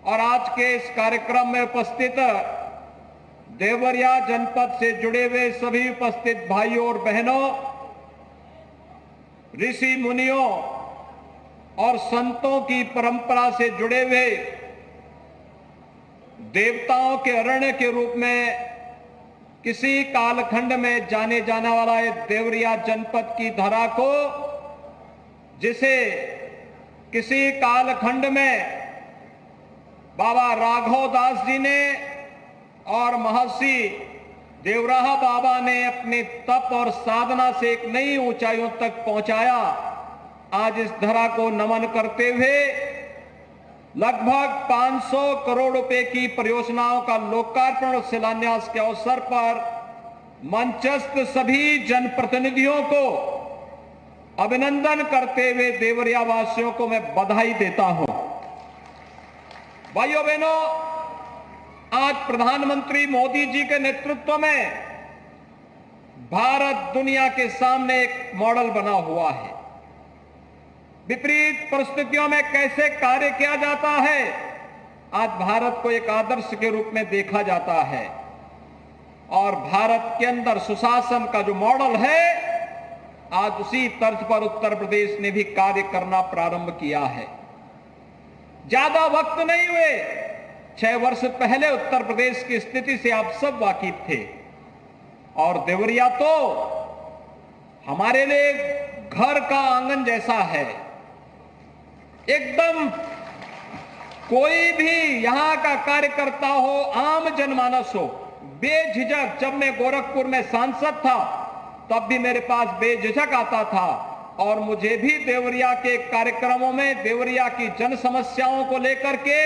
और आज के इस कार्यक्रम में उपस्थित देवरिया जनपद से जुड़े हुए सभी उपस्थित भाइयों और बहनों, ऋषि मुनियों और संतों की परंपरा से जुड़े हुए देवताओं के अरण्य के रूप में किसी कालखंड में जाने जाने वाला ये देवरिया जनपद की धरा को, जिसे किसी कालखंड में बाबा राघव दास जी ने और महर्षि देवराहा बाबा ने अपने तप और साधना से एक नई ऊंचाइयों तक पहुंचाया। आज इस धरा को नमन करते हुए लगभग 500 करोड़ रुपए की परियोजनाओं का लोकार्पण और शिलान्यास के अवसर पर मंचस्थ सभी जनप्रतिनिधियों को अभिनंदन करते हुए देवरिया वासियों को मैं बधाई देता हूं। भाइयों बहनों, आज प्रधानमंत्री मोदी जी के नेतृत्व में भारत दुनिया के सामने एक मॉडल बना हुआ है। विपरीत परिस्थितियों में कैसे कार्य किया जाता है, आज भारत को एक आदर्श के रूप में देखा जाता है और भारत के अंदर सुशासन का जो मॉडल है, आज उसी तर्ज पर उत्तर प्रदेश ने भी कार्य करना प्रारंभ किया है। ज्यादा वक्त नहीं हुए, 6 वर्ष पहले उत्तर प्रदेश की स्थिति से आप सब वाकिफ थे और देवरिया तो हमारे लिए घर का आंगन जैसा है। एकदम कोई भी यहां का कार्यकर्ता हो, आम जनमानस हो, बेझिझक, जब मैं गोरखपुर में सांसद था तब भी मेरे पास बेझिझक आता था और मुझे भी देवरिया के कार्यक्रमों में देवरिया की जन समस्याओं को लेकर के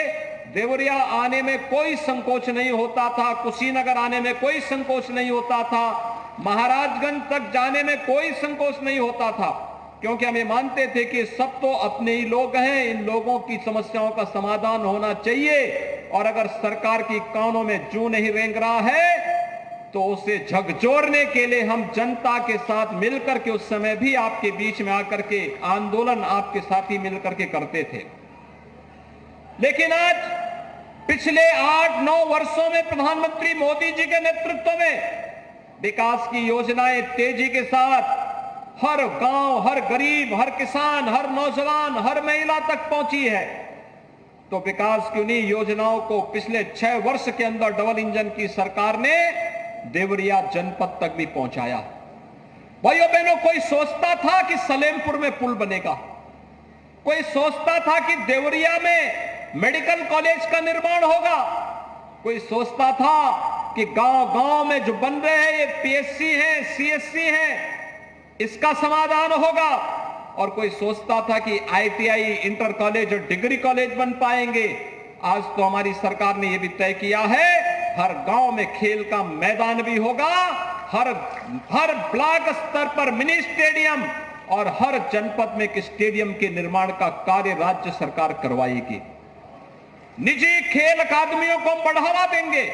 देवरिया आने में कोई संकोच नहीं होता था, कुशीनगर आने में कोई संकोच नहीं होता था, महाराजगंज तक जाने में कोई संकोच नहीं होता था, क्योंकि हम ये मानते थे कि सब तो अपने ही लोग हैं, इन लोगों की समस्याओं का समाधान होना चाहिए और अगर सरकार की कानों में जूं नहीं रेंग रहा है तो उसे झकझोरने के लिए हम जनता के साथ मिलकर के, उस समय भी आपके बीच में आकर के आंदोलन आपके साथ ही मिलकर के करते थे। लेकिन आज पिछले 8-9 वर्षों में प्रधानमंत्री मोदी जी के नेतृत्व में विकास की योजनाएं तेजी के साथ हर गांव, हर गरीब, हर किसान, हर नौजवान, हर महिला तक पहुंची है। तो विकास की उन्हीं योजनाओं को पिछले 6 वर्ष के अंदर डबल इंजन की सरकार ने देवरिया जनपद तक भी पहुंचाया। भाइयों बहनों, कोई सोचता था कि सलेमपुर में पुल बनेगा, कोई सोचता था कि देवरिया में मेडिकल कॉलेज का निर्माण होगा, कोई सोचता था कि गांव-गांव में जो बन रहे हैं ये पीएससी हैं, सीएससी हैं, इसका समाधान होगा, और कोई सोचता था कि आईटीआई, इंटर कॉलेज और डिग्री कॉलेज बन पाएंगे। आज तो हमारी सरकार ने यह भी तय किया है हर गांव में खेल का मैदान भी होगा, हर ब्लॉक स्तर पर मिनी स्टेडियम और हर जनपद में एक स्टेडियम के निर्माण का कार्य राज्य सरकार करवाएगी। निजी खेल अकादमियों को बढ़ावा देंगे।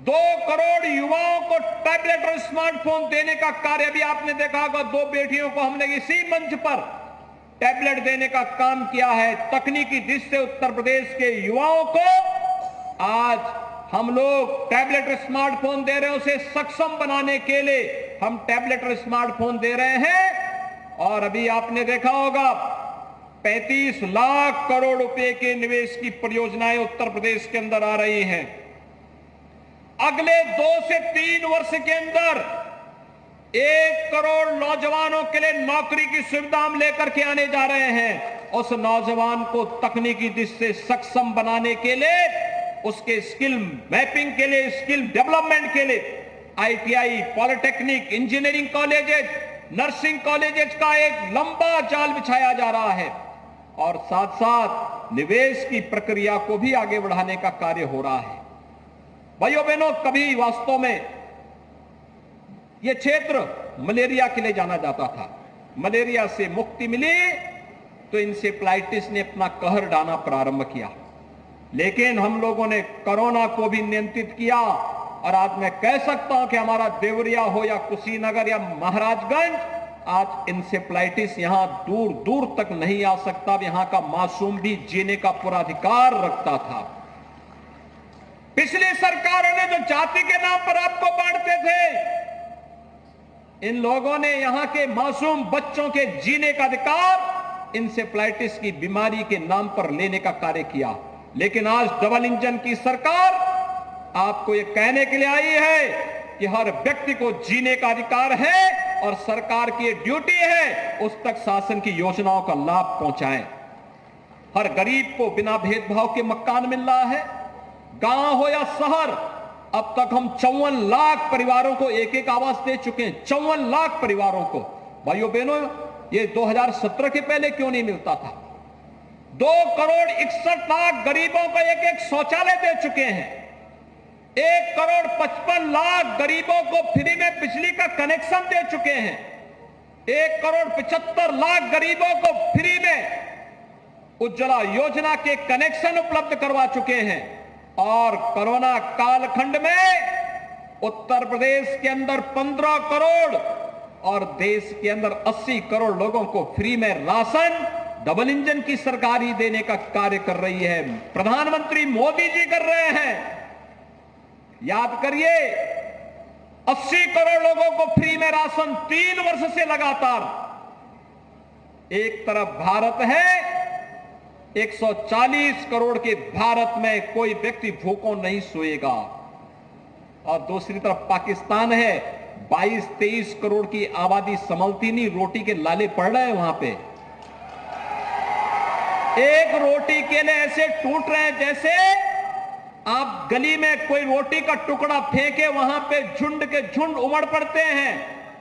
2 करोड़ युवाओं को टैबलेट और स्मार्टफोन देने का कार्य भी आपने देखा होगा। 2 बेटियों को हमने इसी मंच पर टैबलेट देने का काम किया है। तकनीकी दृष्टि से उत्तर प्रदेश के युवाओं को आज हम लोग टैबलेट और स्मार्टफोन दे रहे हैं, उसे सक्षम बनाने के लिए हम टैबलेट और स्मार्टफोन दे रहे हैं। और अभी आपने देखा होगा 35 लाख करोड़ रुपए के निवेश की परियोजनाएं उत्तर प्रदेश के अंदर आ रही हैं। अगले 2 से 3 वर्ष के अंदर 1 करोड़ नौजवानों के लिए नौकरी की सुविधा हम लेकर के आने जा रहे हैं। उस नौजवान को तकनीकी दृष्टि से सक्षम बनाने के लिए, उसके स्किल मैपिंग के लिए, स्किल डेवलपमेंट के लिए ITI, polytechnic, engineering colleges, nursing colleges का एक लंबा जाल बिछाया जा रहा है और साथ साथ निवेश की प्रक्रिया को भी आगे बढ़ाने का कार्य हो रहा है। भाइयों बहनों, कभी वास्तव में यह क्षेत्र मलेरिया के लिए जाना जाता था। मलेरिया से मुक्ति मिली तो इंसेफ्लाइटिस ने अपना कहर ढाना प्रारंभ किया, लेकिन हम लोगों ने कोरोना को भी नियंत्रित किया और आज मैं कह सकता हूं कि हमारा देवरिया हो या कुशीनगर या महाराजगंज, आज इंसेफ्लाइटिस यहां दूर दूर तक नहीं आ सकता। यहां का मासूम भी जीने का पूरा अधिकार रखता था। पिछली सरकारों ने जो जाति के नाम पर आपको बांटते थे, इन लोगों ने यहां के मासूम बच्चों के जीने का अधिकार इंसेफ्लाइटिस की बीमारी के नाम पर लेने का कार्य किया। लेकिन आज डबल इंजन की सरकार आपको यह कहने के लिए आई है कि हर व्यक्ति को जीने का अधिकार है और सरकार की ये ड्यूटी है उस तक शासन की योजनाओं का लाभ पहुंचाएं। हर गरीब को बिना भेदभाव के मकान मिल रहा है, गांव हो या शहर। अब तक हम 54 लाख परिवारों को एक एक आवास दे चुके हैं। 54 लाख परिवारों को। भाइयों बहनों, ये 2017 के पहले क्यों नहीं मिलता था? 2 करोड़ 61 लाख गरीबों को एक एक शौचालय दे चुके हैं। 1 करोड़ 55 लाख गरीबों को फ्री में बिजली का कनेक्शन दे चुके हैं। 1 करोड़ 75 लाख गरीबों को फ्री में उज्ज्वला योजना के कनेक्शन उपलब्ध करवा चुके हैं। और कोरोना कालखंड में उत्तर प्रदेश के अंदर 15 करोड़ और देश के अंदर 80 करोड़ लोगों को फ्री में राशन डबल इंजन की सरकार ही देने का कार्य कर रही है। प्रधानमंत्री मोदी जी कर रहे हैं। याद करिए, 80 करोड़ लोगों को फ्री में राशन 3 वर्ष से लगातार। एक तरफ भारत है, 140 करोड़ के भारत में कोई व्यक्ति भूखों नहीं सोएगा। और दूसरी तरफ पाकिस्तान है, 22-23 करोड़ की आबादी संभलती नहीं, रोटी के लाले पड़ रहे हैं वहां पे। एक रोटी के लिए ऐसे टूट रहे हैं जैसे आप गली में कोई रोटी का टुकड़ा फेंके, वहां पे झुंड के झुंड उमड़ पड़ते हैं।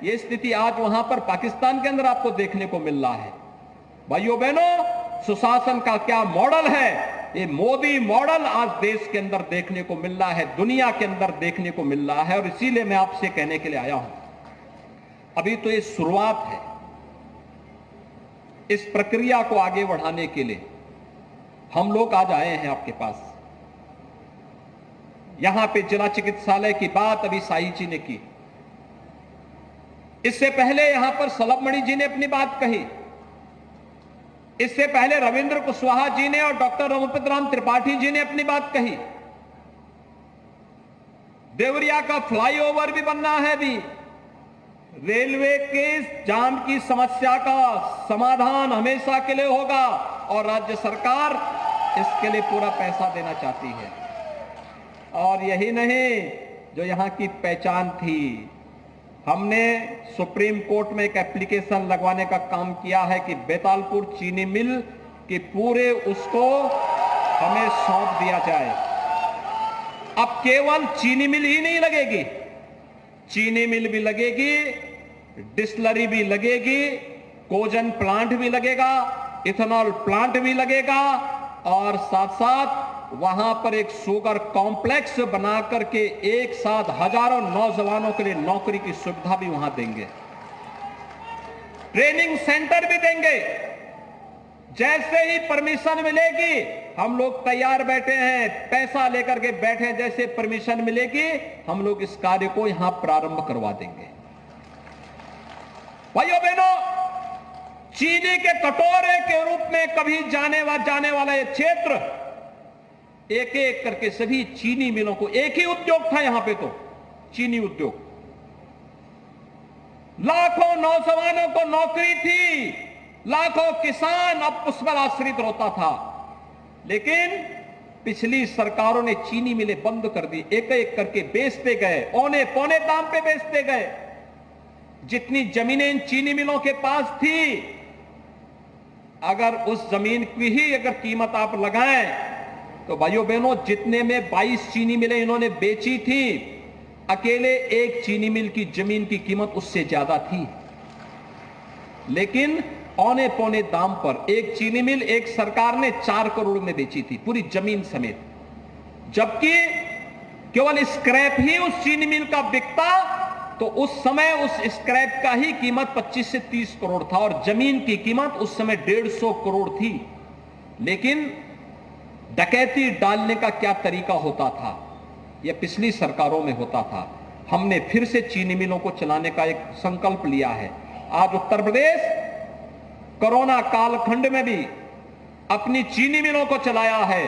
यह स्थिति आज वहां पर पाकिस्तान के अंदर आपको देखने को मिल रहा है। भाइयों बहनों, सुशासन का क्या मॉडल है, ये मोदी मॉडल आज देश के अंदर देखने को मिल रहा है, दुनिया के अंदर देखने को मिल रहा है। और इसीलिए मैं आपसे कहने के लिए आया हूं, अभी तो ये शुरुआत है। इस प्रक्रिया को आगे बढ़ाने के लिए हम लोग आज आए हैं आपके पास। यहां पे जिला चिकित्सालय की बात अभी साई जी ने की, इससे पहले यहां पर सलभमणि जी ने अपनी बात कही, इससे पहले रविंद्र कुशवाहा जी ने और डॉक्टर रघुपत राम त्रिपाठी जी ने अपनी बात कही। देवरिया का फ्लाईओवर भी बनना है। भी रेलवे के जाम की समस्या का समाधान हमेशा के लिए होगा और राज्य सरकार इसके लिए पूरा पैसा देना चाहती है। और यही नहीं, जो यहां की पहचान थी, हमने सुप्रीम कोर्ट में एक एप्लीकेशन लगवाने का काम किया है कि बेतालपुर चीनी मिल के पूरे उसको हमें सौंप दिया जाए। अब केवल चीनी मिल ही नहीं लगेगी, चीनी मिल भी लगेगी, डिस्टिलरी भी लगेगी, कोजन प्लांट भी लगेगा, इथेनॉल प्लांट भी लगेगा और साथ साथ वहां पर एक शुगर कॉम्प्लेक्स बना करके एक साथ हजारों नौजवानों के लिए नौकरी की सुविधा भी वहां देंगे। ट्रेनिंग सेंटर भी देंगे। जैसे ही परमिशन मिलेगी हम लोग तैयार बैठे हैं, पैसा लेकर के बैठे हैं। जैसे परमिशन मिलेगी हम लोग इस कार्य को यहां प्रारंभ करवा देंगे। भाइयों बहनों, चीनी के कटोरे के रूप में कभी जाने वाला यह क्षेत्र, एक एक करके सभी चीनी मिलों को, एक ही उद्योग था यहां पे, तो चीनी उद्योग, लाखों नौजवानों को नौकरी थी, लाखों किसान अब उस पर आश्रित होता था। लेकिन पिछली सरकारों ने चीनी मिलें बंद कर दी, एक एक करके बेचते गए, औने पौने दाम पे बेचते गए। जितनी जमीनें इन चीनी मिलों के पास थी, अगर उस जमीन की ही अगर कीमत आप लगाएं तो भाइयों बहनों, जितने में 22 चीनी मिलें इन्होंने बेची थी, अकेले एक चीनी मिल की जमीन की कीमत उससे ज्यादा थी। लेकिन औने पौने दाम पर एक चीनी मिल एक सरकार ने 4 करोड़ में बेची थी, पूरी जमीन समेत। जबकि केवल स्क्रैप ही उस चीनी मिल का बिकता तो उस समय उस स्क्रैप का ही कीमत 25 से 30 करोड़ था और जमीन की कीमत उस समय 150 करोड़ थी। लेकिन डकैती डालने का क्या तरीका होता था, यह पिछली सरकारों में होता था। हमने फिर से चीनी मिलों को चलाने का एक संकल्प लिया है। आज उत्तर प्रदेश कोरोना कालखंड में भी अपनी चीनी मिलों को चलाया है।